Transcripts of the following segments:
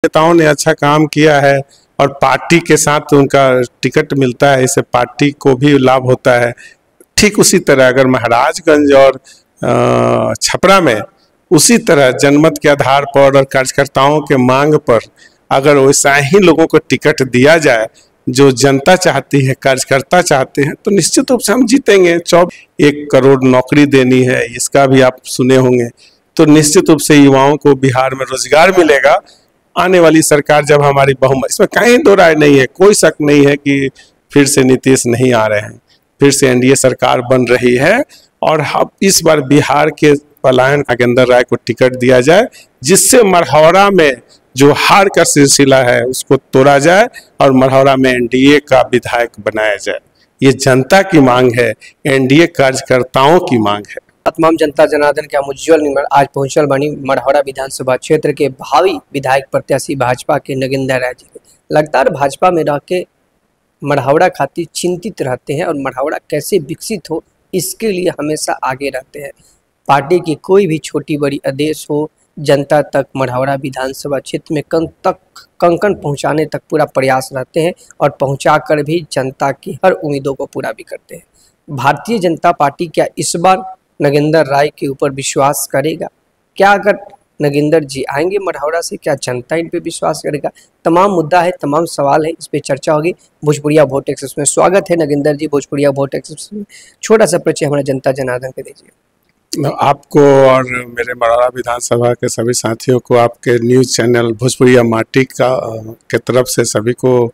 नेताओं ने अच्छा काम किया है और पार्टी के साथ उनका टिकट मिलता है, इससे पार्टी को भी लाभ होता है। ठीक उसी तरह अगर महाराजगंज और छपरा में उसी तरह जनमत के आधार पर और कार्यकर्ताओं के मांग पर अगर वैसा ही लोगों को टिकट दिया जाए जो जनता चाहती है, कार्यकर्ता चाहते हैं, तो निश्चित रूप से हम जीतेंगे। 1 करोड़ नौकरी देनी है, इसका भी आप सुने होंगे। तो निश्चित रूप से युवाओं को बिहार में रोजगार मिलेगा। आने वाली सरकार जब हमारी बहुमत, इसमें कहीं दो राय नहीं है, कोई शक नहीं है कि फिर से नीतीश नहीं आ रहे हैं, फिर से एनडीए सरकार बन रही है। और अब इस बार बिहार के पलायन नागेंद्र राय को टिकट दिया जाए, जिससे मढ़ौरा में जो हार का सिलसिला है उसको तोड़ा जाए और मढ़ौरा में एनडीए का विधायक बनाया जाए। ये जनता की मांग है, एनडीए कार्यकर्ताओं की मांग है। तमाम जनता जनार्दन के उज्जवल निर्माण आज पहुंचल बनी मढ़ौरा विधानसभा क्षेत्र के भावी विधायक प्रत्याशी भाजपा के नगेंद्र राय जी। लगातार भाजपा में रह के मढ़ौरा खातिर चिंतित रहते हैं और मढ़ौरा कैसे विकसित हो इसके लिए हमेशा आगे रहते हैं। पार्टी की कोई भी छोटी बड़ी आदेश हो, जनता तक मढ़ौरा विधानसभा क्षेत्र में कंकण पहुंचाने तक पूरा प्रयास रहते हैं और पहुंचाकर भी जनता की हर उम्मीदों को पूरा भी करते हैं। भारतीय जनता पार्टी क्या इस बार नगेंद्र राय के ऊपर विश्वास करेगा? क्या अगर नगेंद्र जी आएंगे मढ़ौरा से, क्या जनता इन पे विश्वास करेगा? तमाम मुद्दा है, तमाम सवाल है, इस पे चर्चा होगी भोजपुरिया वोट एक्सप्रेस में। स्वागत है नगेंद्र जी भोजपुरिया वोट एक्सप्रेस में। छोटा सा परिचय हमारे जनता जनार्दन पे दीजिए। आपको और मेरे मढ़ौरा विधानसभा के सभी साथियों को आपके न्यूज़ चैनल भोजपुरिया माटी के तरफ से सभी को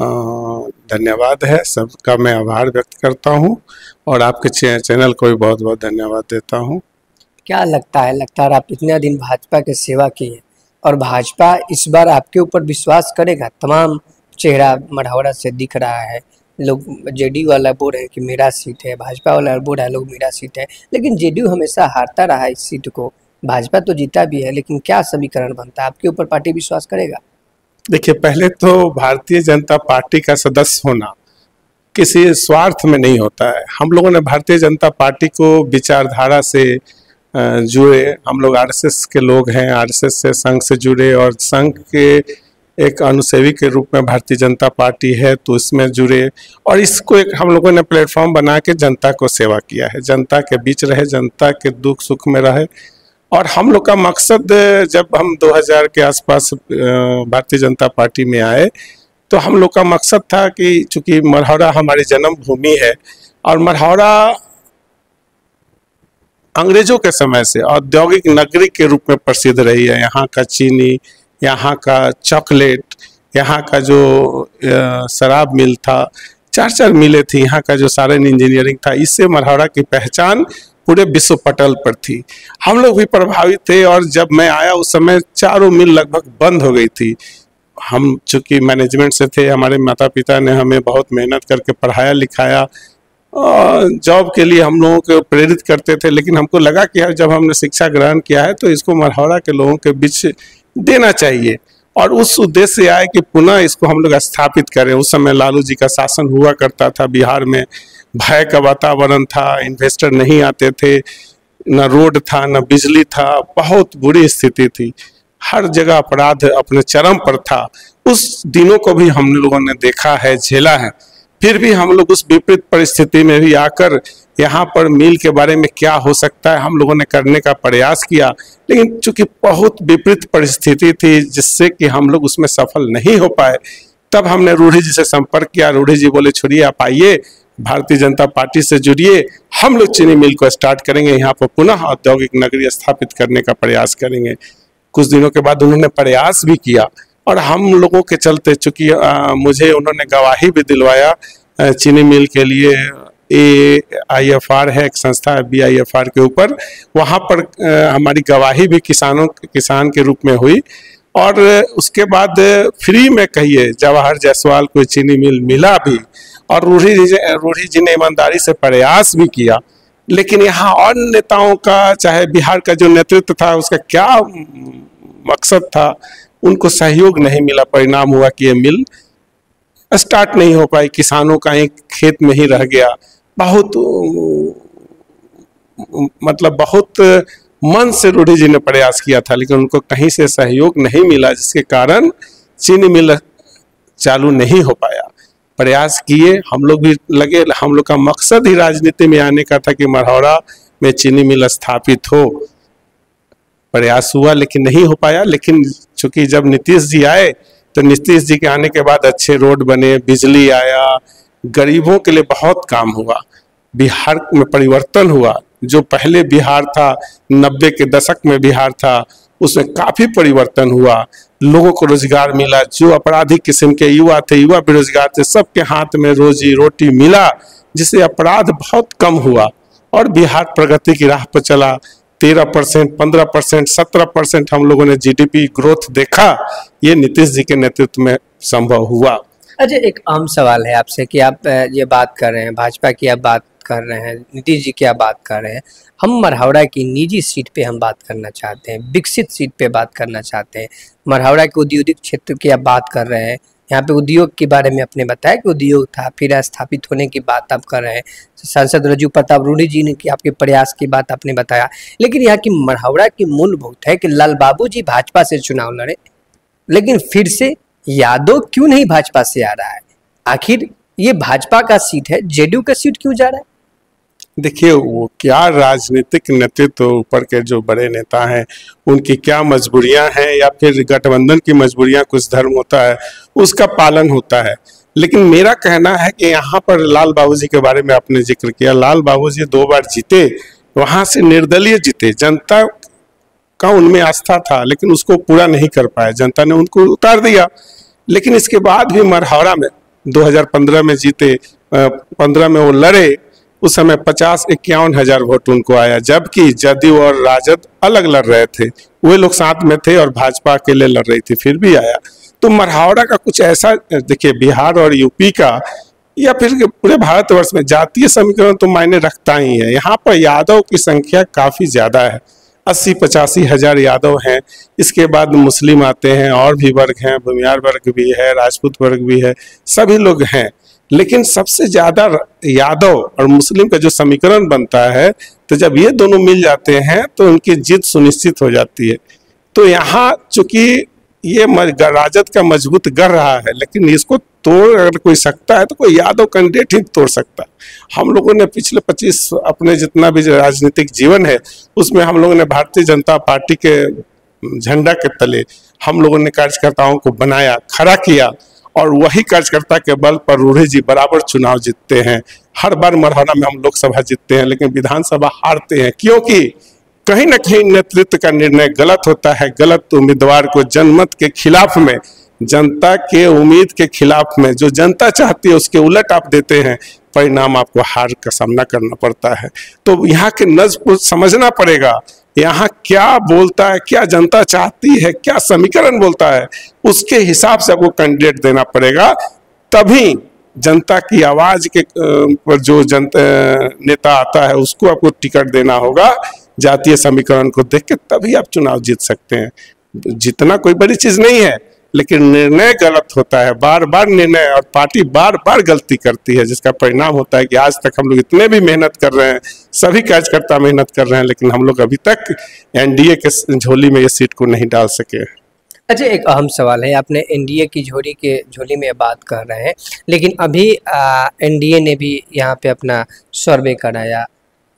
धन्यवाद है। सबका मैं आभार व्यक्त करता हूं और आपके चैनल को भी बहुत बहुत धन्यवाद देता हूं। क्या लगता है आप इतने दिन भाजपा की सेवा की है और भाजपा इस बार आपके ऊपर विश्वास करेगा? तमाम चेहरा मढ़ौरा से दिख रहा है, लोग जेडीयू वाला बोल रहे हैं कि मेरा सीट है, भाजपा वाला बोल रहा है लोग मेरा सीट है, लेकिन जेडीयू हमेशा हारता रहा है इस सीट को, भाजपा तो जीता भी है। लेकिन क्या समीकरण बनता है, आपके ऊपर पार्टी विश्वास करेगा? देखिए, पहले तो भारतीय जनता पार्टी का सदस्य होना किसी स्वार्थ में नहीं होता है। हम लोगों ने भारतीय जनता पार्टी को विचारधारा से जुड़े, हम लोग आरएसएस के लोग हैं, आरएसएस से संघ से जुड़े और संघ के एक अनुसेवी के रूप में भारतीय जनता पार्टी है तो इसमें जुड़े और इसको एक हम लोगों ने प्लेटफॉर्म बना के जनता को सेवा किया है, जनता के बीच रहे, जनता के दुख सुख में रहे। और हम लोग का मकसद, जब हम 2000 के आसपास भारतीय जनता पार्टी में आए तो हम लोग का मकसद था कि चूंकि मढ़ौरा हमारी जन्मभूमि है और मढ़ौरा अंग्रेजों के समय से औद्योगिक नगरी के रूप में प्रसिद्ध रही है। यहाँ का चीनी, यहाँ का चॉकलेट, यहाँ का जो शराब मिल था, 4 मिलें थी, यहाँ का जो सारण इंजीनियरिंग था, इससे मढ़ौरा की पहचान पूरे विश्व पटल पर थी। हम लोग भी प्रभावित थे और जब मैं आया उस समय 4 मिल लगभग बंद हो गई थी। हम चूँकि मैनेजमेंट से थे, हमारे माता पिता ने हमें बहुत मेहनत करके पढ़ाया लिखाया, जॉब के लिए हम लोगों को प्रेरित करते थे, लेकिन हमको लगा कि जब हमने शिक्षा ग्रहण किया है तो इसको मढ़ौरा के लोगों के बीच देना चाहिए और उस उद्देश्य से आए कि पुनः इसको हम लोग स्थापित करें। उस समय लालू जी का शासन हुआ करता था, बिहार में भय का वातावरण था, इन्वेस्टर नहीं आते थे, न रोड था न बिजली था, बहुत बुरी स्थिति थी, हर जगह अपराध अपने चरम पर था। उस दिनों को भी हम लोगों ने देखा है, झेला है। फिर भी हम लोग उस विपरीत परिस्थिति में भी आकर यहाँ पर मिल के बारे में क्या हो सकता है हम लोगों ने करने का प्रयास किया, लेकिन चूंकि बहुत विपरीत परिस्थिति थी जिससे कि हम लोग उसमें सफल नहीं हो पाए। तब हमने रूढ़ी जी से संपर्क किया, रूढ़ी जी बोले छोड़िए आप आइए, भारतीय जनता पार्टी से जुड़िए, हम लोग चीनी मिल को स्टार्ट करेंगे, यहाँ पर पुनः औद्योगिक नगरी स्थापित करने का प्रयास करेंगे। कुछ दिनों के बाद उन्होंने प्रयास भी किया और हम लोगों के चलते, चूँकि मुझे उन्होंने गवाही भी दिलवाया चीनी मिल के लिए, AIFR है एक संस्था है BIFR के ऊपर, वहाँ पर हमारी गवाही भी किसान के रूप में हुई और उसके बाद फ्री में कहिए जवाहर जायसवाल को चीनी मिल मिला भी और रूढ़ी जी ने ईमानदारी से प्रयास भी किया। लेकिन यहाँ और नेताओं का, चाहे बिहार का जो नेतृत्व था उसका क्या मकसद था, उनको सहयोग नहीं मिला। परिणाम हुआ कि ये मिल स्टार्ट नहीं हो पाई, किसानों का एक खेत में ही रह गया। बहुत मन से रूढ़ी जी ने प्रयास किया था, लेकिन उनको कहीं से सहयोग नहीं मिला, जिसके कारण चीनी मिल चालू नहीं हो पाया। प्रयास किए, हम लोग भी लगे, हम लोग का मकसद ही राजनीति में आने का था कि मढ़ौरा में चीनी मिल स्थापित हो। प्रयास हुआ लेकिन नहीं हो पाया। लेकिन चूंकि जब नीतीश जी आए तो नीतीश जी के आने के बाद अच्छे रोड बने, बिजली आया, गरीबों के लिए बहुत काम हुआ, बिहार में परिवर्तन हुआ। जो पहले बिहार था, 90 के दशक में बिहार था, उसमें काफी परिवर्तन हुआ, लोगों को रोजगार मिला। जो अपराधी किस्म के युवा थे, युवा बेरोजगार थे, सबके हाथ में रोजी रोटी मिला, जिससे अपराध बहुत कम हुआ और बिहार प्रगति की राह पर चला। 13%, 15%, 17% हम लोगों ने जीडीपी ग्रोथ देखा। ये नीतीश जी के नेतृत्व में संभव हुआ। अच्छा, एक आम सवाल है आपसे कि आप ये बात कर रहे हैं, भाजपा की आप बात कर रहे हैं, नीतीश जी की आप बात कर रहे हैं, हम मढ़ौरा की निजी सीट पे हम बात करना चाहते हैं, विकसित सीट पे बात करना चाहते हैं। मढ़ौरा के औद्योगिक क्षेत्र की आप बात कर रहे हैं, यहाँ पे उद्योग के बारे में आपने बताया कि उद्योग था, फिर स्थापित होने की बात आप कर रहे हैं। सांसद रज्जू प्रताप रूडी जी ने की आपके प्रयास की बात आपने बताया, लेकिन यहाँ की मढ़ौरा की मूलभूत है कि लाल बाबू जी भाजपा से चुनाव लड़े, लेकिन फिर से यादव क्यों नहीं भाजपा से आ रहा है? आखिर ये भाजपा का सीट है, जेडीयू का सीट क्यों जा रहा है? देखिए, वो क्या राजनीतिक नेतृत्व ऊपर के जो बड़े नेता हैं उनकी क्या मजबूरियां हैं, या फिर गठबंधन की मजबूरियां, कुछ धर्म होता है उसका पालन होता है। लेकिन मेरा कहना है कि यहाँ पर लाल बाबू जी के बारे में आपने जिक्र किया, लाल बाबू जी 2 बार जीते, वहां से निर्दलीय जीते। जनता का उनमें आस्था था लेकिन उसको पूरा नहीं कर पाए, जनता ने उनको उतार दिया। लेकिन इसके बाद भी मढ़ौरा में 2015 में जीते, 15 में वो लड़े, उस समय 50-51 हजार वोट उनको आया, जबकि जदयू और राजद अलग लड़ रहे थे, वे लोग साथ में थे और भाजपा अकेले लड़ रही थी, फिर भी आया। तो मढ़ौरा का कुछ ऐसा, देखिए बिहार और यूपी का या फिर पूरे भारतवर्ष में जातीय समीकरण तो मायने रखता ही है। यहाँ पर यादव की संख्या काफी ज्यादा है, 80-85 हजार यादव हैं। इसके बाद मुस्लिम आते हैं, और भी वर्ग हैं, भूमियार वर्ग भी है, राजपूत वर्ग भी है, सभी लोग हैं। लेकिन सबसे ज्यादा यादव और मुस्लिम का जो समीकरण बनता है, तो जब ये दोनों मिल जाते हैं तो उनकी जीत सुनिश्चित हो जाती है। तो यहाँ चूंकि ये राजद का मजबूत गढ़ रहा है, लेकिन इसको तोड़ अगर कोई सकता है तो कोई यादव कैंडिडेट ही तोड़ सकता है। हम लोगों ने पिछले 25 अपने जितना भी राजनीतिक जीवन है उसमें हम लोगों ने भारतीय जनता पार्टी के झंडा के तले हम लोगों ने कार्यकर्ताओं को बनाया, खड़ा किया, और वही कार्यकर्ता के बल पर रूढ़ी जी बराबर चुनाव जीतते हैं। हर बार मढ़ौरा में हम लोकसभा जीतते हैं, लेकिन विधानसभा हारते हैं, क्योंकि कहीं ना कहीं नेतृत्व का निर्णय गलत होता है। गलत उम्मीदवार को जनमत के खिलाफ में, जनता के उम्मीद के खिलाफ में, जो जनता चाहती है उसके उलट आप देते हैं, परिणाम आपको हार का सामना करना पड़ता है। तो यहाँ के नज़्म को समझना पड़ेगा, यहाँ क्या बोलता है, क्या जनता चाहती है, क्या समीकरण बोलता है, उसके हिसाब से आपको कैंडिडेट देना पड़ेगा। तभी जनता की आवाज के पर जो जनता नेता आता है उसको आपको टिकट देना होगा। जातीय समीकरण को देख के तभी आप चुनाव जीत सकते हैं। जितना कोई बड़ी चीज नहीं है, लेकिन निर्णय गलत होता है, बार बार निर्णय, और पार्टी बार बार गलती करती है, जिसका परिणाम होता है कि आज तक हम लोग इतने भी मेहनत कर रहे हैं, सभी कार्यकर्ता मेहनत कर रहे हैं, लेकिन हम लोग अभी तक एनडीए के झोली में ये सीट को नहीं डाल सके। अच्छा, एक अहम सवाल है, आपने एनडीए की झोली में बात कर रहे हैं, लेकिन अभी एनडीए ने भी यहाँ पे अपना सर्वे कराया,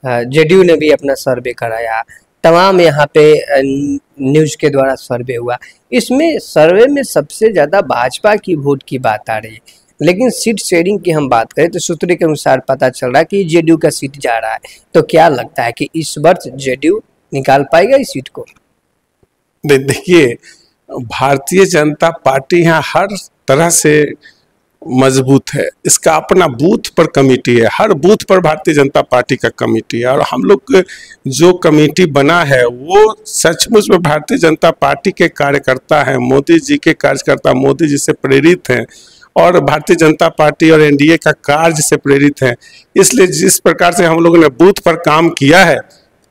जेडीयू ने भी अपना सर्वे कराया, तमाम यहाँ पे न्यूज के द्वारा सर्वे हुआ। इसमें सर्वे में सबसे ज़्यादा भाजपा की वोट की बात आ रही है, लेकिन सीट शेयरिंग की हम बात करें तो सूत्रों के अनुसार पता चल रहा है कि जेडीयू का सीट जा रहा है। तो क्या लगता है कि इस वर्ष जेडीयू निकाल पाएगा इस सीट को? देखिए, भारतीय जनता पार्टी यहाँ हर तरह से मजबूत है, इसका अपना बूथ पर कमेटी है, हर बूथ पर भारतीय जनता पार्टी का कमेटी है, और हम लोग जो कमेटी बना है वो सचमुच में भारतीय जनता पार्टी के कार्यकर्ता हैं, मोदी जी के कार्यकर्ता, मोदी जी से प्रेरित हैं, और भारतीय जनता पार्टी और एनडीए का कार्य से प्रेरित हैं। इसलिए जिस प्रकार से हम लोगों ने बूथ पर काम किया है,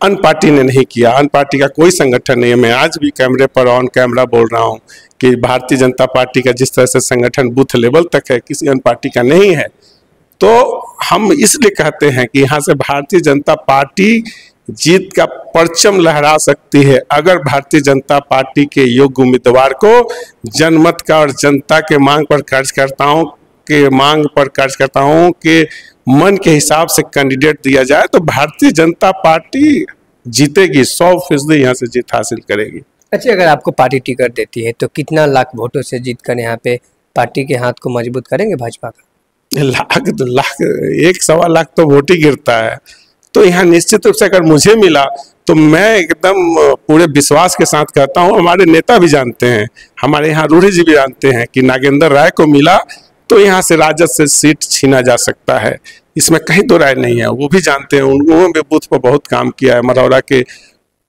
अन्य पार्टी ने नहीं किया। अन्य पार्टी का कोई संगठन नहीं है। मैं आज भी कैमरे पर ऑन कैमरा बोल रहा हूं कि भारतीय जनता पार्टी का जिस तरह से संगठन बूथ लेवल तक है, किसी अन्य पार्टी का नहीं है। तो हम इसलिए कहते हैं कि यहाँ से भारतीय जनता पार्टी जीत का परचम लहरा सकती है अगर भारतीय जनता पार्टी के योग्य उम्मीदवार को जनमत का और जनता के मांग पर कार्यकर्ताओं के मांग पर कार्यकर्ताओं के मन के हिसाब से कैंडिडेट दिया जाए तो भारतीय जनता पार्टी जीतेगी, 100% यहाँ से जीत हासिल करेगी। अच्छा, अगर आपको पार्टी टिकट देती है तो कितना लाख वोटों से जीत कर यहाँ पे पार्टी के हाथ को मजबूत करेंगे भाजपा का? लाख 1.25 लाख तो वोट ही गिरता है। तो यहाँ निश्चित रूप से अगर मुझे मिला तो मैं एकदम पूरे विश्वास के साथ कहता हूँ, हमारे नेता भी जानते हैं, हमारे यहाँ रूढ़ी जी भी जानते हैं कि नागेंद्र राय को मिला तो यहाँ से राजद से सीट छीना जा सकता है, इसमें कहीं दो राय नहीं है। वो भी जानते हैं, उन्होंने भी बूथ पर बहुत काम किया है, मरौरा के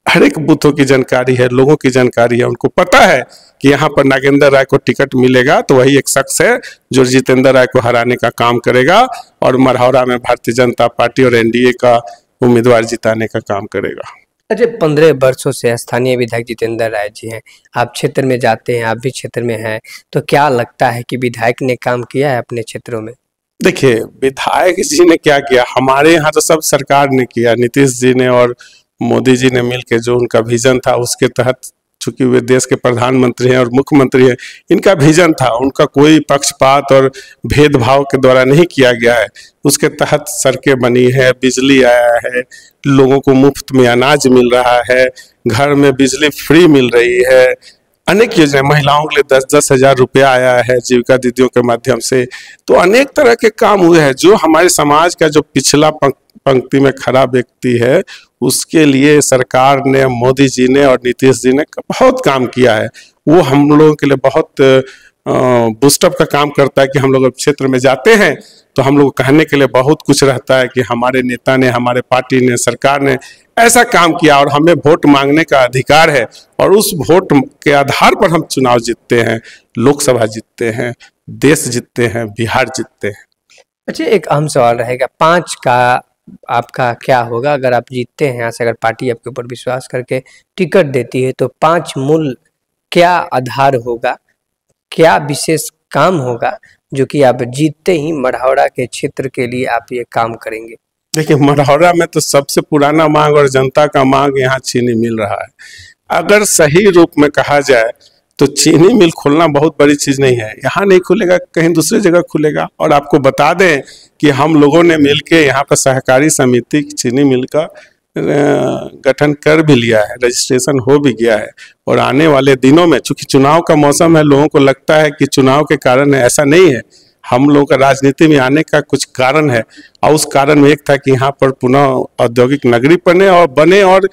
हर एक बूथों की जानकारी है, लोगों की जानकारी है, उनको पता है कि यहाँ पर नागेंद्र राय को टिकट मिलेगा तो वही एक शख्स है जो जितेंद्र राय को हराने का काम करेगा और मरौरा में भारतीय जनता पार्टी और एनडीए का उम्मीदवार जिताने का काम करेगा। अच्छा, 15 वर्षों से स्थानीय विधायक जितेंद्र राय जी हैं, आप क्षेत्र में जाते हैं, आप भी क्षेत्र में हैं, तो क्या लगता है कि विधायक ने काम किया है अपने क्षेत्रों में? देखिए, विधायक जी ने क्या किया, हमारे यहाँ तो सब सरकार ने किया, नीतीश जी ने और मोदी जी ने मिलकर जो उनका विजन था उसके तहत, चूंकि वे देश के प्रधानमंत्री हैं और मुख्यमंत्री हैं, इनका विजन था, उनका कोई पक्षपात और भेदभाव के द्वारा नहीं किया गया है। उसके तहत सड़कें बनी है, बिजली आया है, लोगों को मुफ्त में अनाज मिल रहा है, घर में बिजली फ्री मिल रही है, अनेक योजनाएं, महिलाओं के लिए 10-10 हज़ार रुपया आया है जीविका दीदियों के माध्यम से। तो अनेक तरह के काम हुए हैं जो हमारे समाज का जो पिछला पंक्ति में खड़ा व्यक्ति है उसके लिए सरकार ने, मोदी जी ने और नीतीश जी ने बहुत काम किया है। वो हम लोगों के लिए बहुत बूस्टअप का काम करता है कि हम लोग क्षेत्र में जाते हैं तो हम लोग कहने के लिए बहुत कुछ रहता है कि हमारे नेता ने, हमारे पार्टी ने, सरकार ने ऐसा काम किया और हमें वोट मांगने का अधिकार है और उस वोट के आधार पर हम चुनाव जीतते हैं, लोकसभा जीतते हैं, देश जीतते हैं, बिहार जीतते हैं। अच्छा, एक अहम सवाल रहेगा, 5 का आपका क्या होगा अगर आप जीतते हैं यहाँ से? अगर पार्टी आपके ऊपर विश्वास करके टिकट देती है तो 5 मूल क्या आधार होगा, क्या विशेष काम होगा जो कि आप जीतते ही मढ़ौरा के क्षेत्र के लिए आप ये काम करेंगे? देखिए, मढ़ौरा में तो सबसे पुराना मांग और जनता का मांग यहाँ चीनी मिल रहा है। अगर सही रूप में कहा जाए तो चीनी मिल खोलना बहुत बड़ी चीज़ नहीं है, यहाँ नहीं खुलेगा, कहीं दूसरी जगह खुलेगा। और आपको बता दें कि हम लोगों ने मिलके यहाँ पर सहकारी समिति चीनी मिल का गठन कर भी लिया है, रजिस्ट्रेशन हो भी गया है। और आने वाले दिनों में, चूंकि चुनाव का मौसम है, लोगों को लगता है कि चुनाव के कारण है, ऐसा नहीं है। हम लोगों का राजनीति में आने का कुछ कारण है और उस कारण में एक था कि यहाँ पर पुनः औद्योगिक नगरी बने और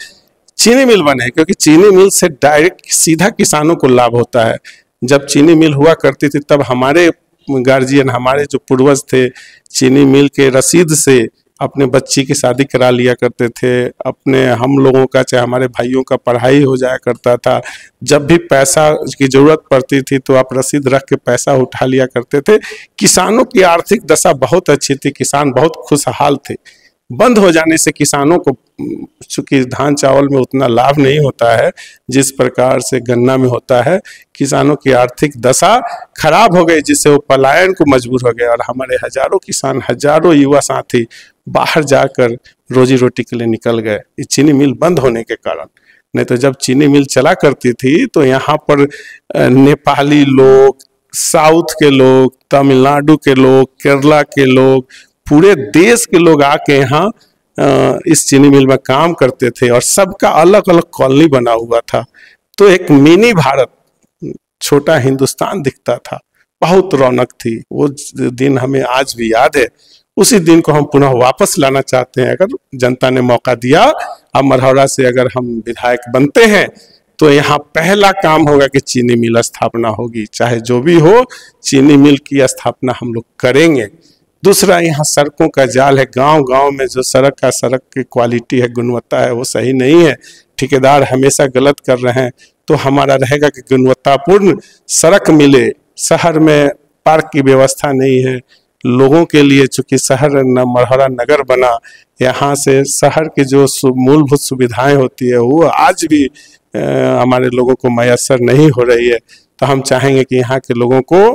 चीनी मिल बने, क्योंकि चीनी मिल से डायरेक्ट सीधा किसानों को लाभ होता है। जब चीनी मिल हुआ करती थी तब हमारे गार्जियन, हमारे जो पूर्वज थे, चीनी मिल के रसीद से अपने बच्ची की शादी करा लिया करते थे, अपने हम लोगों का चाहे हमारे भाइयों का पढ़ाई हो जाया करता था। जब भी पैसा की जरूरत पड़ती थी तो आप रसीद रख के पैसा उठा लिया करते थे। किसानों की आर्थिक दशा बहुत अच्छी थी, किसान बहुत खुशहाल थे। बंद हो जाने से किसानों को, चूंकि धान चावल में उतना लाभ नहीं होता है जिस प्रकार से गन्ना में होता है, किसानों की आर्थिक दशा खराब हो गई, जिससे वो पलायन को मजबूर हो गए और हमारे हजारों किसान, हजारों युवा साथी बाहर जाकर रोजी रोटी के लिए निकल गए इस चीनी मिल बंद होने के कारण। नहीं तो जब चीनी मिल चला करती थी तो यहाँ पर नेपाली लोग, साउथ के लोग, तमिलनाडु के लोग, केरला के लोग, पूरे देश के लोग आके यहाँ इस चीनी मिल में काम करते थे और सबका अलग अलग कॉलोनी बना हुआ था। तो एक मिनी भारत, छोटा हिंदुस्तान दिखता था, बहुत रौनक थी। वो दिन हमें आज भी याद है। उसी दिन को हम पुनः वापस लाना चाहते हैं। अगर जनता ने मौका दिया, अब मढ़ौरा से अगर हम विधायक बनते हैं तो यहाँ पहला काम होगा कि चीनी मिल स्थापना होगी, चाहे जो भी हो, चीनी मिल की स्थापना हम लोग करेंगे। दूसरा, यहाँ सड़कों का जाल है, गांव गांव में जो सड़क की क्वालिटी है, गुणवत्ता है, वो सही नहीं है। ठेकेदार हमेशा गलत कर रहे हैं। तो हमारा रहेगा कि गुणवत्तापूर्ण सड़क मिले। शहर में पार्क की व्यवस्था नहीं है लोगों के लिए, चूंकि शहर मढ़ौरा नगर बना, यहाँ से शहर की जो मूलभूत सुविधाएं होती है वो आज भी हमारे लोगों को मैसर नहीं हो रही है। तो हम चाहेंगे कि यहाँ के लोगों को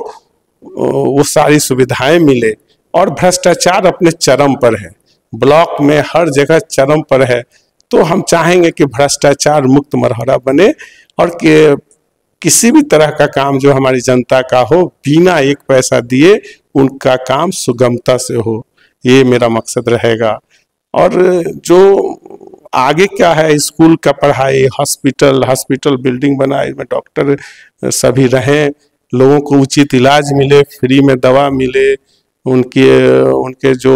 वो सारी सुविधाएं मिले। और भ्रष्टाचार अपने चरम पर है, ब्लॉक में हर जगह चरम पर है। तो हम चाहेंगे कि भ्रष्टाचार मुक्त मरहरा बने और कि किसी भी तरह का काम जो हमारी जनता का हो, बिना एक पैसा दिए उनका काम सुगमता से हो, ये मेरा मकसद रहेगा। और जो आगे क्या है, स्कूल का पढ़ाई, हॉस्पिटल बिल्डिंग बनाए, में डॉक्टर सभी रहें, लोगों को उचित इलाज मिले, फ्री में दवा मिले, उनके जो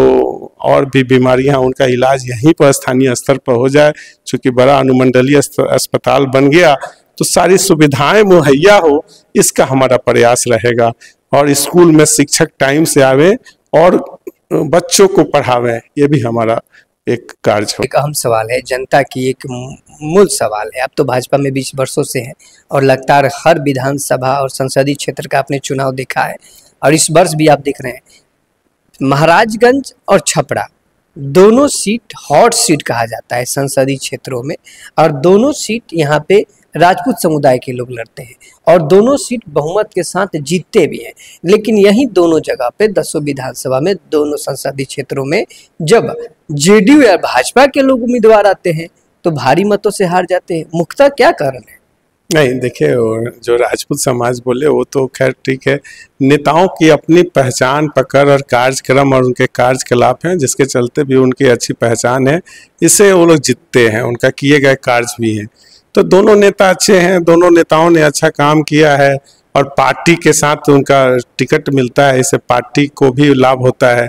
और भी बीमारियां, उनका इलाज यहीं पर स्थानीय स्तर पर हो जाए। चूँकि बड़ा अनुमंडलीय अस्पताल बन गया तो सारी सुविधाएं मुहैया हो, इसका हमारा प्रयास रहेगा। और स्कूल में शिक्षक टाइम से आवे और बच्चों को पढ़ावें, ये भी हमारा एक कार्य हो। एक अहम सवाल है, जनता की एक मूल सवाल है। आप तो भाजपा में 20 वर्षों से हैं और लगातार हर विधानसभा और संसदीय क्षेत्र का आपने चुनाव देखा है और इस वर्ष भी आप देख रहे हैं। महाराजगंज और छपरा दोनों सीट हॉट सीट कहा जाता है संसदीय क्षेत्रों में, और दोनों सीट यहाँ पे राजपूत समुदाय के लोग लड़ते हैं और दोनों सीट बहुमत के साथ जीतते भी हैं। लेकिन यही दोनों जगह पे 10 विधानसभा में, दोनों संसदीय क्षेत्रों में जब जेडीयू या भाजपा के लोग उम्मीदवार आते हैं तो भारी मतों से हार जाते हैं। मुख्यतः क्या कारण है? नहीं, देखिए, जो राजपूत समाज बोले वो तो खैर ठीक है, नेताओं की अपनी पहचान, पकड़ और कार्यक्रम और उनके कार्यकलाप हैं, जिसके चलते भी उनकी अच्छी पहचान है, इससे वो लोग जीतते हैं, उनका किए गए कार्य भी हैं। तो दोनों नेता अच्छे हैं, दोनों नेताओं ने अच्छा काम किया है और पार्टी के साथ उनका टिकट मिलता है, इससे पार्टी को भी लाभ होता है।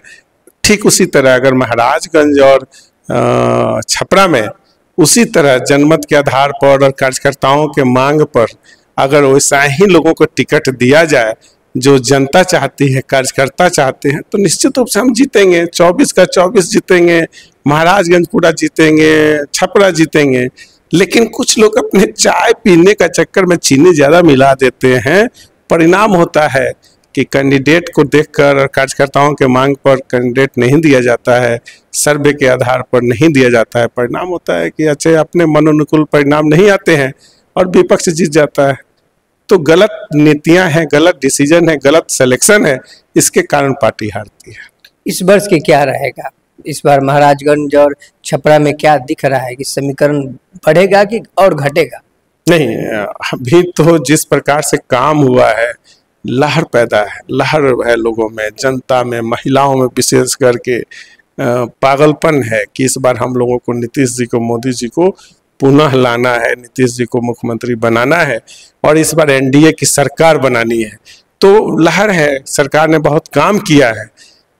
ठीक उसी तरह अगर महाराजगंज और छपरा में उसी तरह जनमत के आधार पर और कार्यकर्ताओं के मांग पर अगर वैसा ही लोगों को टिकट दिया जाए जो जनता चाहती है, कार्यकर्ता चाहते हैं, तो निश्चित रूप से हम जीतेंगे। 24 का 24 जीतेंगे, महाराजगंज पूरा जीतेंगे, छपरा जीतेंगे। लेकिन कुछ लोग अपने चाय पीने का चक्कर में चीनी ज़्यादा मिला देते हैं। परिणाम होता है कि कैंडिडेट को देखकर और कार्यकर्ताओं के मांग पर कैंडिडेट नहीं दिया जाता है, सर्वे के आधार पर नहीं दिया जाता है। परिणाम होता है कि अच्छे अपने मनोनुकूल परिणाम नहीं आते हैं और विपक्ष जीत जाता है। तो गलत नीतियां हैं, गलत डिसीजन है, गलत सिलेक्शन है, इसके कारण पार्टी हारती है। इस वर्ष के क्या रहेगा? इस बार महाराजगंज और छपरा में क्या दिख रहा है कि समीकरण बढ़ेगा कि और घटेगा? नहीं, अभी तो जिस प्रकार से काम हुआ है, लहर पैदा है, लहर है लोगों में, जनता में, महिलाओं में विशेष करके पागलपन है कि इस बार हम लोगों को नीतीश जी को, मोदी जी को पुनः लाना है, नीतीश जी को मुख्यमंत्री बनाना है और इस बार एनडीए की सरकार बनानी है। तो लहर है, सरकार ने बहुत काम किया है।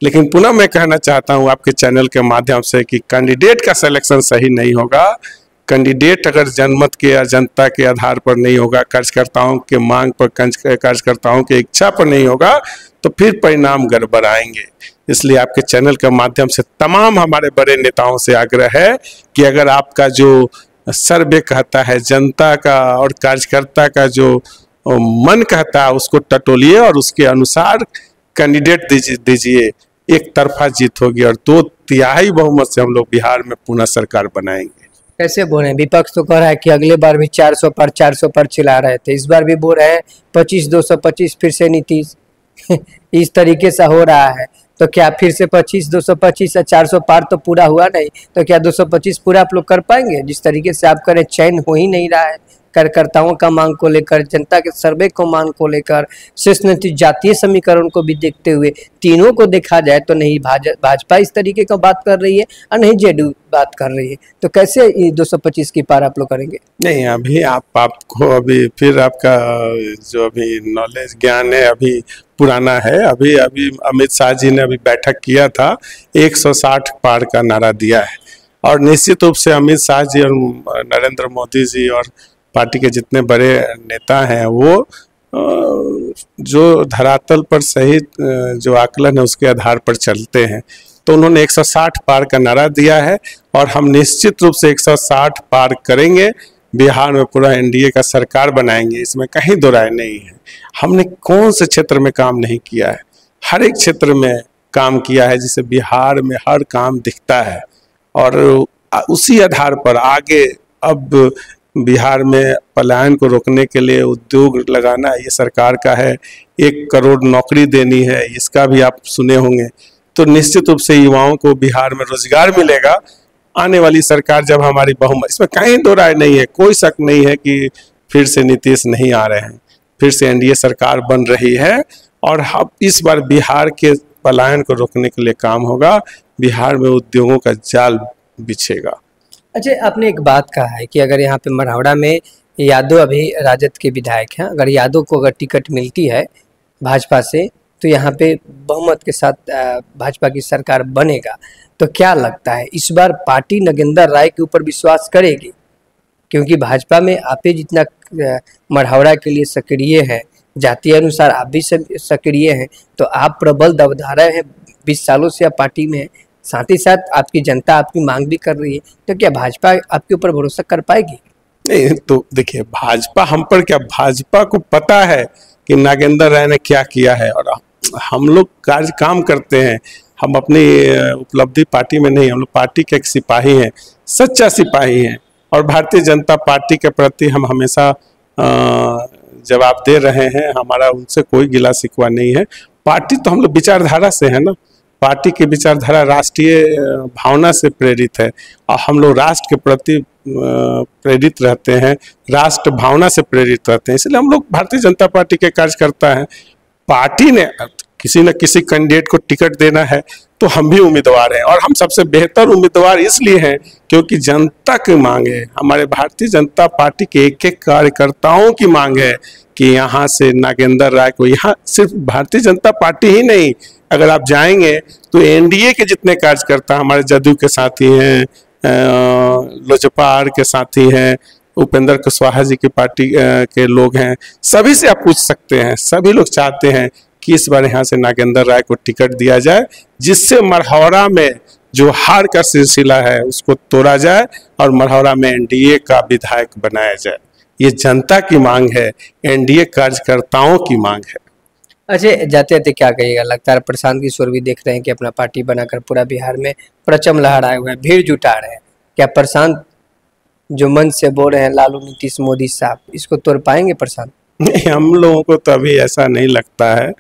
लेकिन पुनः मैं कहना चाहता हूँ आपके चैनल के माध्यम से कि कैंडिडेट का सिलेक्शन सही नहीं होगा। कैंडिडेट अगर जनमत के या जनता के आधार पर नहीं होगा, कार्यकर्ताओं के मांग पर, कार्यकर्ताओं के इच्छा पर नहीं होगा, तो फिर परिणाम गड़बड़ आएंगे। इसलिए आपके चैनल के माध्यम से तमाम हमारे बड़े नेताओं से आग्रह है कि अगर आपका जो सर्वे कहता है, जनता का और कार्यकर्ता का जो मन कहता है, उसको टटोलिए और उसके अनुसार कैंडिडेट दीजिए। एक तरफा जीत होगी और 2/3 बहुमत से हम लोग बिहार में पुनः सरकार बनाएंगे। कैसे बोल रहे हैं? विपक्ष तो कह रहा है कि अगले बार भी 400 पर चिल्ला रहे थे, इस बार भी बोल रहे हैं 25-225 फिर से नीतीश। इस तरीके से हो रहा है तो क्या फिर से 25-225 या 400 पार तो पूरा हुआ नहीं, तो क्या 225 पूरा आप लोग कर पाएंगे? जिस तरीके से आप करें, चयन हो ही नहीं रहा है कार्यकर्ताओं का मांग को लेकर, जनता के सर्वे को मांग को लेकर, शेष जातीय समीकरण को भी देखते हुए, तीनों को देखा जाए तो नहीं भाजपा इस तरीके का बात कर रही है और नहीं जेडीयू बात कर रही है। तो कैसे 225 की पार आप लोग करेंगे? नहीं, अभी आपको अभी फिर आपका जो अभी नॉलेज ज्ञान है अभी पुराना है। अभी अमित शाह जी ने अभी बैठक किया था, 160 पार का नारा दिया है और निश्चित रूप से अमित शाह जी और नरेंद्र मोदी जी और पार्टी के जितने बड़े नेता हैं वो जो धरातल पर सही जो आकलन है उसके आधार पर चलते हैं। तो उन्होंने 160 पार का नारा दिया है और हम निश्चित रूप से 160 पार करेंगे। बिहार में पूरा एनडीए का सरकार बनाएंगे, इसमें कहीं दो राय नहीं है। हमने कौन से क्षेत्र में काम नहीं किया है? हर एक क्षेत्र में काम किया है, जिसे बिहार में हर काम दिखता है और उसी आधार पर आगे अब बिहार में पलायन को रोकने के लिए उद्योग लगाना ये सरकार का है। 1 करोड़ नौकरी देनी है, इसका भी आप सुने होंगे। तो निश्चित रूप से युवाओं को बिहार में रोजगार मिलेगा आने वाली सरकार जब हमारी बहुमत, इसमें कहीं दो राय नहीं है, कोई शक नहीं है कि फिर से नीतीश नहीं आ रहे हैं, फिर से एनडीए सरकार बन रही है। और हम इस बार बिहार के पलायन को रोकने के लिए काम होगा, बिहार में उद्योगों का जाल बिछेगा। अच्छा, आपने एक बात कहा है कि अगर यहाँ पे मढ़ौरा में यादव अभी राजद के विधायक हैं, अगर यादव को अगर टिकट मिलती है भाजपा से तो यहाँ पे बहुमत के साथ भाजपा की सरकार बनेगा। तो क्या लगता है इस बार पार्टी नगेंद्र राय के ऊपर विश्वास करेगी? क्योंकि भाजपा में आप ही जितना मढ़ौरा के लिए सक्रिय है, जातीय अनुसार आप भी सक्रिय हैं, तो आप प्रबल दबदबा हैं, 20 सालों से आप पार्टी में हैं, साथ ही साथ आपकी जनता आपकी मांग भी कर रही है, तो क्या भाजपा आपके ऊपर भरोसा कर पाएगी? नहीं, तो देखिए भाजपा हम पर क्या, भाजपा को पता है कि नागेंद्र राय ने क्या किया है, और हम लोग कार्य काम करते हैं। हम अपनी उपलब्धि पार्टी में नहीं, हम लोग पार्टी के एक सिपाही हैं, सच्चा सिपाही हैं, और भारतीय जनता पार्टी के प्रति हम हमेशा जवाब दे रहे हैं। हमारा उनसे कोई गिला शिकवा नहीं है। पार्टी तो हम लोग विचारधारा से है ना, पार्टी की विचारधारा राष्ट्रीय भावना से प्रेरित है, और हम लोग राष्ट्र के प्रति प्रेरित रहते हैं, राष्ट्र भावना से प्रेरित रहते हैं, इसलिए हम लोग भारतीय जनता पार्टी के कार्यकर्ता हैं। पार्टी ने किसी न किसी कैंडिडेट को टिकट देना है तो हम भी उम्मीदवार हैं, और हम सबसे बेहतर उम्मीदवार इसलिए हैं क्योंकि जनता की मांग है, हमारे भारतीय जनता पार्टी के एक एक कार्यकर्ताओं की मांग है कि यहाँ से नागेंद्र राय को, यहाँ सिर्फ भारतीय जनता पार्टी ही नहीं, अगर आप जाएंगे तो एनडीए के जितने कार्यकर्ता हमारे जदयू के साथी हैं, लोजपा के साथी हैं, उपेंद्र कुशवाहा जी की पार्टी के लोग हैं, सभी से आप पूछ सकते हैं। सभी लोग चाहते हैं कि इस बार यहाँ से नागेंद्र राय को टिकट दिया जाए, जिससे मढ़ौरा में जो हार का सिलसिला है उसको तोड़ा जाए और मढ़ौरा में एनडीए का विधायक बनाया जाए। ये जनता की मांग है, एनडीए कार्यकर्ताओं की मांग है। अच्छा, जाते जाते क्या कहिएगा? लगता है प्रशांत किशोर भी देख रहे हैं कि अपना पार्टी बनाकर पूरा बिहार में परचम लहराए हुए हैं, भीड़ जुटा रहे हैं। क्या प्रशांत जो मन से बोल रहे हैं लालू नीतीश मोदी साहब, इसको तोड़ पाएंगे प्रशांत? नहीं, हम लोगों को तो अभी ऐसा नहीं लगता है,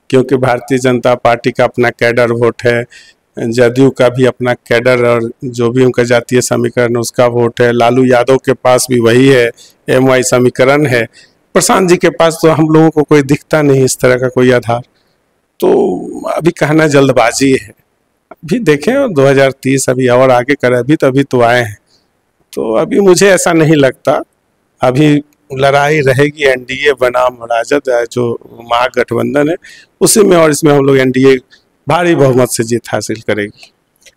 क्योंकि भारतीय जनता पार्टी का अपना कैडर वोट है, जदयू का भी अपना कैडर और जो भी उनका जातीय समीकरण उसका वोट है, लालू यादव के पास भी वही है, एमवाई समीकरण है। प्रशांत जी के पास तो हम लोगों को कोई दिखता नहीं इस तरह का कोई आधार, तो अभी कहना जल्दबाजी है। अभी देखें 2030 अभी और आगे करें, अभी तो आए हैं, तो अभी मुझे ऐसा नहीं लगता। अभी लड़ाई रहेगी एनडीए बनाम राजद, जो महागठबंधन है उसी में, और इसमें हम लोग एनडीए भारी बहुमत से जीत हासिल करेगी।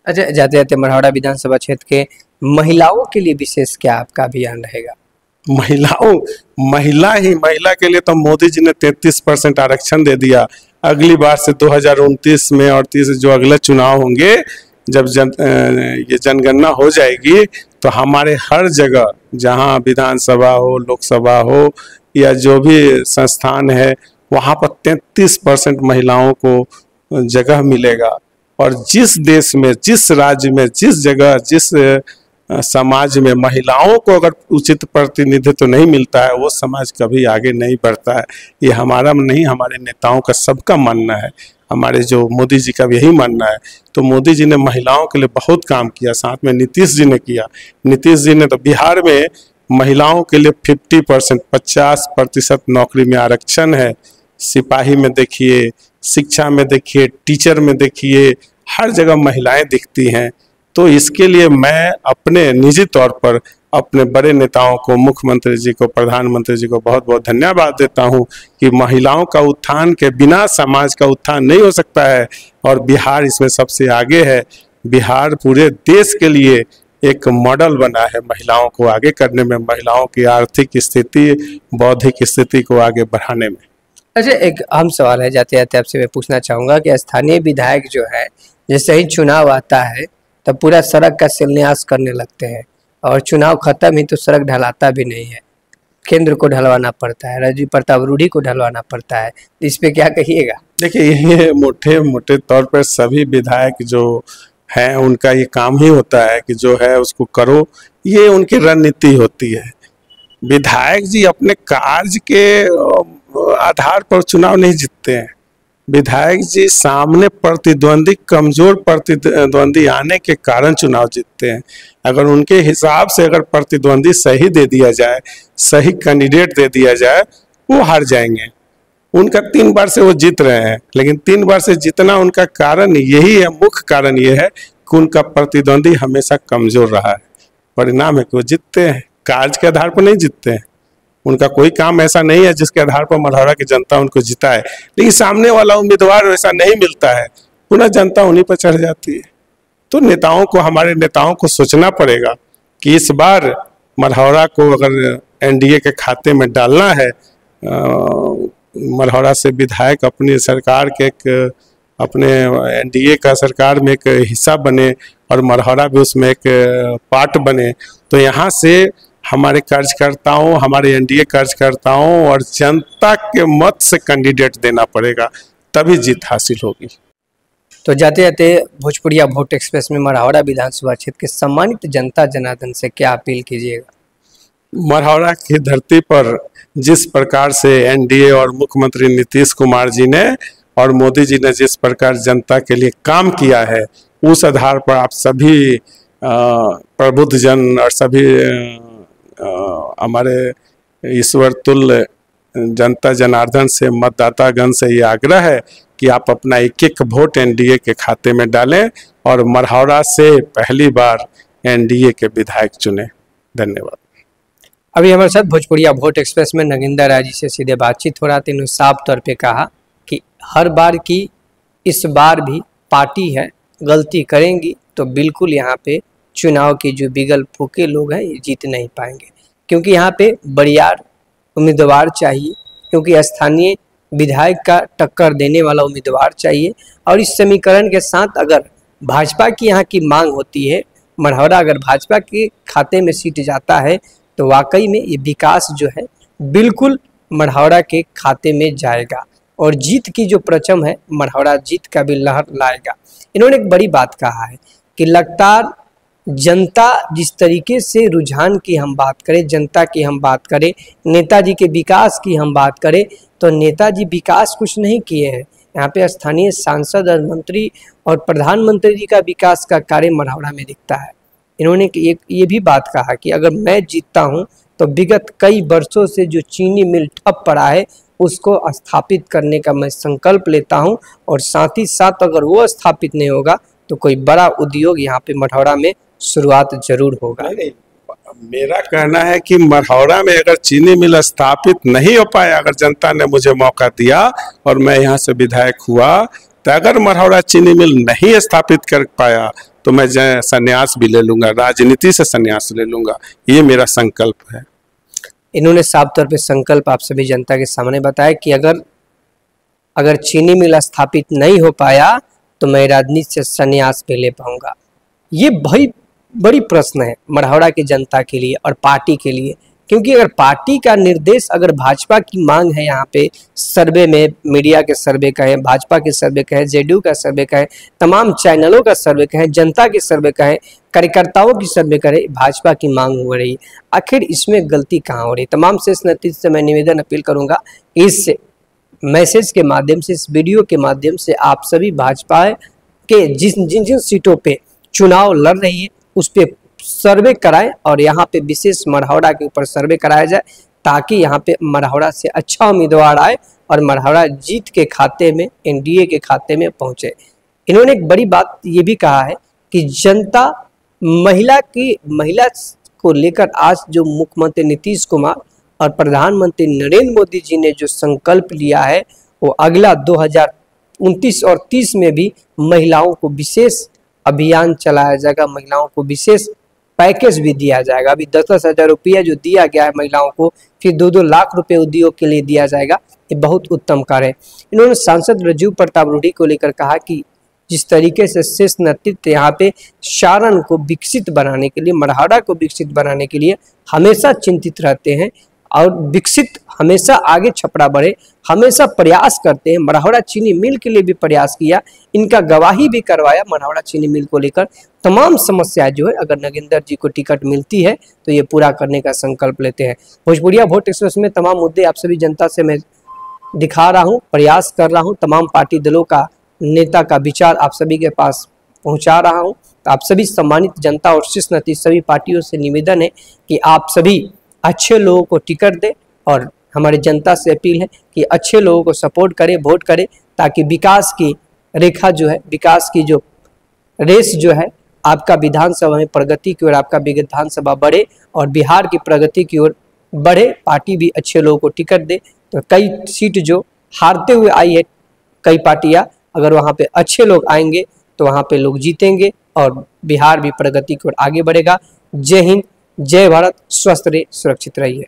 अच्छा, जाते जाते मढ़ौरा विधानसभा क्षेत्र के महिलाओं के लिए विशेष क्या आपका अभियान रहेगा? महिला के लिए तो मोदी जी ने 33% आरक्षण दे दिया। अगली बार से 2029 में और 30 जो अगले चुनाव होंगे, जब ये जनगणना हो जाएगी तो हमारे हर जगह जहां विधानसभा हो, लोकसभा हो या जो भी संस्थान है, वहां पर 33% महिलाओं को जगह मिलेगा। और जिस देश में, जिस राज्य में, जिस जगह, जिस समाज में महिलाओं को अगर उचित प्रतिनिधित्व नहीं मिलता है, वो समाज कभी आगे नहीं बढ़ता है। ये हमारा नहीं, हमारे नेताओं का सबका मानना है, हमारे जो मोदी जी का भी यही मानना है। तो मोदी जी ने महिलाओं के लिए बहुत काम किया, साथ में नीतीश जी ने किया। नीतीश जी ने तो बिहार में महिलाओं के लिए 50% नौकरी में आरक्षण है। सिपाही में देखिए, शिक्षा में देखिए, टीचर में देखिए, हर जगह महिलाएं दिखती हैं। तो इसके लिए मैं अपने निजी तौर पर अपने बड़े नेताओं को, मुख्यमंत्री जी को, प्रधानमंत्री जी को बहुत बहुत धन्यवाद देता हूं कि महिलाओं का उत्थान के बिना समाज का उत्थान नहीं हो सकता है, और बिहार इसमें सबसे आगे है। बिहार पूरे देश के लिए एक मॉडल बना है महिलाओं को आगे करने में, महिलाओं की आर्थिक स्थिति, बौद्धिक स्थिति को आगे बढ़ाने में। अच्छा, एक अहम सवाल है, जाते जाते आपसे मैं पूछना चाहूँगा कि स्थानीय विधायक जो है, जैसे ही चुनाव आता है तब पूरा सड़क का शिलान्यास करने लगते हैं, और चुनाव खत्म ही तो सड़क ढलाता भी नहीं है, केंद्र को ढलवाना पड़ता है, राजीव प्रताप रूढ़ी को ढलवाना पड़ता है। इस पे क्या कहिएगा? देखिए, ये मोटे तौर पर सभी विधायक जो हैं उनका ये काम ही होता है कि जो है उसको करो, ये उनकी रणनीति होती है। विधायक जी अपने कार्य के आधार पर चुनाव नहीं जीतते हैं, विधायक जी सामने प्रतिद्वंदी, कमजोर प्रतिद्वंदी आने के कारण चुनाव जीतते हैं। अगर उनके हिसाब से अगर प्रतिद्वंदी सही दे दिया जाए, सही कैंडिडेट दे दिया जाए, वो हार जाएंगे। उनका 3 बार से वो जीत रहे हैं, लेकिन 3 बार से जीतना उनका कारण यही है, मुख्य कारण ये है कि उनका प्रतिद्वंदी हमेशा कमजोर रहा है। परिणाम है कि वो जीतते हैं, कार्य के आधार पर नहीं जीतते हैं। उनका कोई काम ऐसा नहीं है जिसके आधार पर मल्हारा की जनता उनको जिताए, लेकिन सामने वाला उम्मीदवार वैसा नहीं मिलता है, पुनः जनता उन्हीं पर चढ़ जाती है। तो नेताओं को, हमारे नेताओं को सोचना पड़ेगा कि इस बार मल्हारा को अगर एनडीए के खाते में डालना है, मल्हारा से विधायक अपनी सरकार के अपने एनडीए का सरकार में एक हिस्सा बने और मल्हारा भी उसमें एक पार्ट बने, तो यहाँ से हमारे कार्यकर्ताओं, हमारे एनडीए कार्यकर्ताओं और जनता के मत से कैंडिडेट देना पड़ेगा, तभी जीत हासिल होगी। तो जाते जाते भोजपुरिया वोट एक्सप्रेस में मढ़ौरा विधानसभा क्षेत्र के सम्मानित जनता जनार्दन से क्या अपील कीजिएगा? मढ़ौरा की धरती पर जिस प्रकार से एनडीए और मुख्यमंत्री नीतीश कुमार जी ने और मोदी जी ने जिस प्रकार जनता के लिए काम किया है, उस आधार पर आप सभी प्रबुद्ध जन और सभी हमारे ईश्वर तुल्य जनता जनार्दन से, मतदातागण से ये आग्रह है कि आप अपना एक एक वोट एनडीए के खाते में डालें और मढ़ौरा से पहली बार एनडीए के विधायक चुने। धन्यवाद। अभी हमारे साथ भोजपुरिया वोट एक्सप्रेस में नगिंदर राय जी से सीधे बातचीत हो रहा था। इन्होंने साफ तौर पे कहा कि हर बार की इस बार भी पार्टी है, गलती करेंगी तो बिल्कुल यहाँ पे चुनाव के जो बिगल फूके लोग हैं ये जीत नहीं पाएंगे, क्योंकि यहाँ पे बरियार उम्मीदवार चाहिए, क्योंकि स्थानीय विधायक का टक्कर देने वाला उम्मीदवार चाहिए। और इस समीकरण के साथ अगर भाजपा की यहाँ की मांग होती है, मढ़ौरा अगर भाजपा के खाते में सीट जाता है तो वाकई में ये विकास जो है बिल्कुल मढ़ौरा के खाते में जाएगा और जीत की जो परचम है, मढ़ौरा जीत का भी लहर लाएगा। इन्होंने एक बड़ी बात कहा है कि लगातार जनता जिस तरीके से रुझान की हम बात करें, जनता की हम बात करें, नेताजी के विकास की हम बात करें, तो नेताजी विकास कुछ नहीं किए हैं। यहाँ पे स्थानीय सांसद और मंत्री और प्रधानमंत्री जी का विकास का कार्य मढ़ौरा में दिखता है। इन्होंने एक ये भी बात कहा कि अगर मैं जीतता हूँ तो विगत कई वर्षों से जो चीनी मिल ठप पड़ा है उसको स्थापित करने का मैं संकल्प लेता हूँ, और साथ ही साथ अगर वो स्थापित नहीं होगा तो कोई बड़ा उद्योग यहाँ पे मढ़ौरा में शुरुआत जरूर होगा। मेरा कहना है कि मढ़ौरा में अगर चीनी मिल स्थापित नहीं हो पाया, अगर जनता ने मुझे मौका दिया और मैं यहाँ से विधायक हुआ, तो अगर मढ़ौरा चीनी मिल नहीं स्थापित कर पाया तो मैं संन्यास भी ले लूंगा, राजनीति से संन्यास ले लूंगा। ये मेरा संकल्प है। इन्होंने साफ तौर पे संकल्प आप सभी जनता के सामने बताया कि अगर चीनी मिल स्थापित नहीं हो पाया तो मैं राजनीति से संन्यास भी ले पाऊंगा। ये भाई बड़ी प्रश्न है मढ़ौरा की जनता के लिए और पार्टी के लिए, क्योंकि अगर पार्टी का निर्देश, अगर भाजपा की मांग है यहाँ पे सर्वे में, मीडिया के सर्वे का है, भाजपा के सर्वे का है, जेडीयू का सर्वे का है, तमाम चैनलों का सर्वे का है, जनता के सर्वे का है, कार्यकर्ताओं की सर्वे करे, भाजपा की मांग हो रही, आखिर इसमें गलती कहाँ हो रही? तमाम से इस नतीजे से मैं निवेदन अपील करूँगा, इस मैसेज के माध्यम से, इस वीडियो के माध्यम से आप सभी भाजपा के जिन जिन सीटों पर चुनाव लड़ रही है उस पर सर्वे कराएं और यहाँ पे विशेष मढ़ौरा के ऊपर सर्वे कराया जाए, ताकि यहाँ पे मढ़ौरा से अच्छा उम्मीदवार आए और मढ़ौरा जीत के खाते में, एनडीए के खाते में पहुंचे। इन्होंने एक बड़ी बात ये भी कहा है कि जनता महिला को लेकर आज जो मुख्यमंत्री नीतीश कुमार और प्रधानमंत्री नरेंद्र मोदी जी ने जो संकल्प लिया है, वो अगला 2029 और 30 में भी महिलाओं को विशेष अभियान चलाया जाएगा, महिलाओं को विशेष पैकेज भी दिया जाएगा। अभी 10-10 हज़ार रुपया जो दिया गया है महिलाओं को, फिर 2-2 लाख रुपए उद्योग के लिए दिया जाएगा। ये बहुत उत्तम कार्य है। इन्होंने सांसद राजीव प्रताप रूढ़ी को लेकर कहा कि जिस तरीके से शीर्ष नेतृत्व यहाँ पे सारण को विकसित बनाने के लिए, मढ़ौरा को विकसित बनाने के लिए हमेशा चिंतित रहते हैं और विकसित हमेशा आगे छपड़ा बढ़े, हमेशा प्रयास करते हैं। मढ़ौरा चीनी मिल के लिए भी प्रयास किया, इनका गवाही भी करवाया मढ़ौरा चीनी मिल को लेकर। तमाम समस्याएं जो है, अगर नगिंदर जी को टिकट मिलती है तो ये पूरा करने का संकल्प लेते हैं। भोजपुरिया वोट एक्सप्रेस में तमाम मुद्दे आप सभी जनता से मैं दिखा रहा हूँ, प्रयास कर रहा हूँ, तमाम पार्टी दलों का नेता का विचार आप सभी के पास पहुँचा रहा हूँ। तो आप सभी सम्मानित जनता और शीर्ष नेतृत्व सभी पार्टियों से निवेदन है कि आप सभी अच्छे लोगों को टिकट दें और हमारी जनता से अपील है कि अच्छे लोगों को सपोर्ट करें, वोट करें, ताकि विकास की रेखा जो है, विकास की जो रेस जो है, आपका विधानसभा में प्रगति की ओर आपका विधानसभा बढ़े और बिहार की प्रगति की ओर बढ़े। पार्टी भी अच्छे लोगों को टिकट दे तो कई सीट जो हारते हुए आई है कई पार्टियां, अगर वहां पे अच्छे लोग आएंगे तो वहां पे लोग जीतेंगे और बिहार भी प्रगति की ओर आगे बढ़ेगा। जय हिंद, जय भारत, स्वस्थ रहिए, सुरक्षित रहिए।